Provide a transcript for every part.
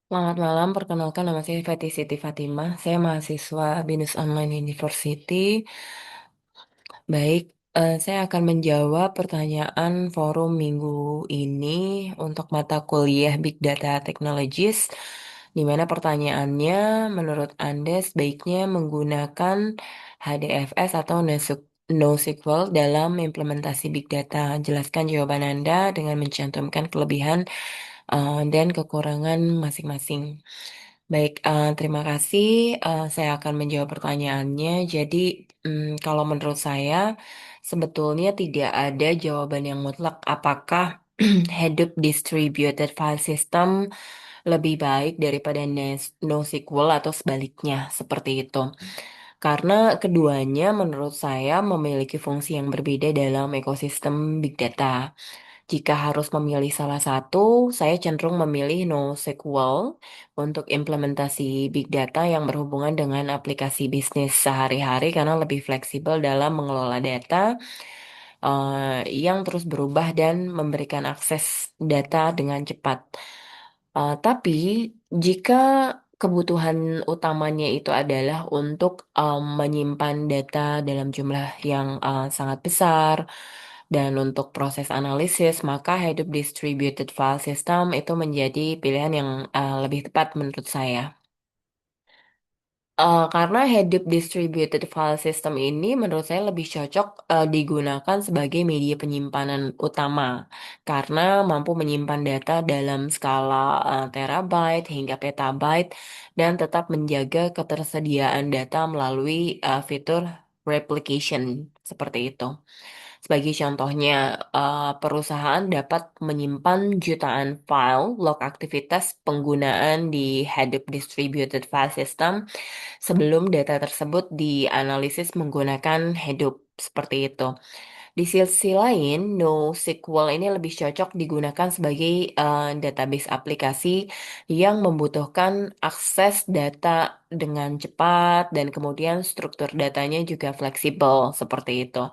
Selamat malam, perkenalkan nama saya Fatih Siti Fatimah. Saya mahasiswa BINUS Online University. Baik, saya akan menjawab pertanyaan forum minggu ini untuk mata kuliah Big Data Technologies, di mana pertanyaannya menurut Anda sebaiknya menggunakan HDFS atau NoSQL dalam implementasi Big Data. Jelaskan jawaban Anda dengan mencantumkan kelebihan dan kekurangan masing-masing. Baik, terima kasih. Saya akan menjawab pertanyaannya. Jadi, kalau menurut saya, sebetulnya tidak ada jawaban yang mutlak apakah Hadoop Distributed File System lebih baik daripada NoSQL atau sebaliknya, seperti itu. Karena keduanya menurut saya memiliki fungsi yang berbeda dalam ekosistem Big Data. Jika harus memilih salah satu, saya cenderung memilih NoSQL untuk implementasi big data yang berhubungan dengan aplikasi bisnis sehari-hari karena lebih fleksibel dalam mengelola data yang terus berubah dan memberikan akses data dengan cepat. Tapi jika kebutuhan utamanya itu adalah untuk menyimpan data dalam jumlah yang sangat besar dan untuk proses analisis, maka Hadoop Distributed File System itu menjadi pilihan yang lebih tepat menurut saya. Karena Hadoop Distributed File System ini menurut saya lebih cocok digunakan sebagai media penyimpanan utama karena mampu menyimpan data dalam skala terabyte hingga petabyte dan tetap menjaga ketersediaan data melalui fitur replication seperti itu. Sebagai contohnya, perusahaan dapat menyimpan jutaan file log aktivitas penggunaan di Hadoop Distributed File System sebelum data tersebut dianalisis menggunakan Hadoop seperti itu. Di sisi lain, NoSQL ini lebih cocok digunakan sebagai database aplikasi yang membutuhkan akses data dengan cepat dan kemudian struktur datanya juga fleksibel seperti itu.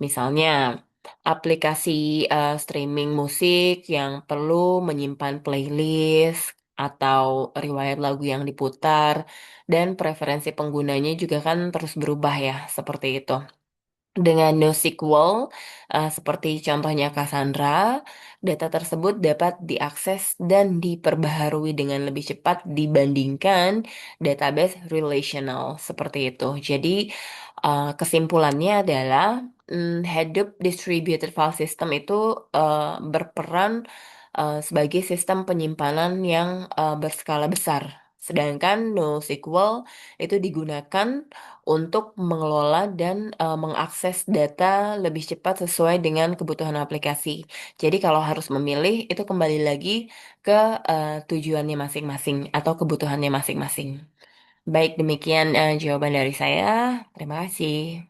Misalnya, aplikasi streaming musik yang perlu menyimpan playlist atau riwayat lagu yang diputar dan preferensi penggunanya juga kan terus berubah ya, seperti itu. Dengan NoSQL, seperti contohnya Cassandra, data tersebut dapat diakses dan diperbaharui dengan lebih cepat dibandingkan database relational seperti itu. Jadi, kesimpulannya adalah Hadoop Distributed File System itu berperan sebagai sistem penyimpanan yang berskala besar. Sedangkan NoSQL itu digunakan untuk mengelola dan mengakses data lebih cepat sesuai dengan kebutuhan aplikasi. Jadi kalau harus memilih itu kembali lagi ke tujuannya masing-masing atau kebutuhannya masing-masing. Baik, demikian jawaban dari saya. Terima kasih.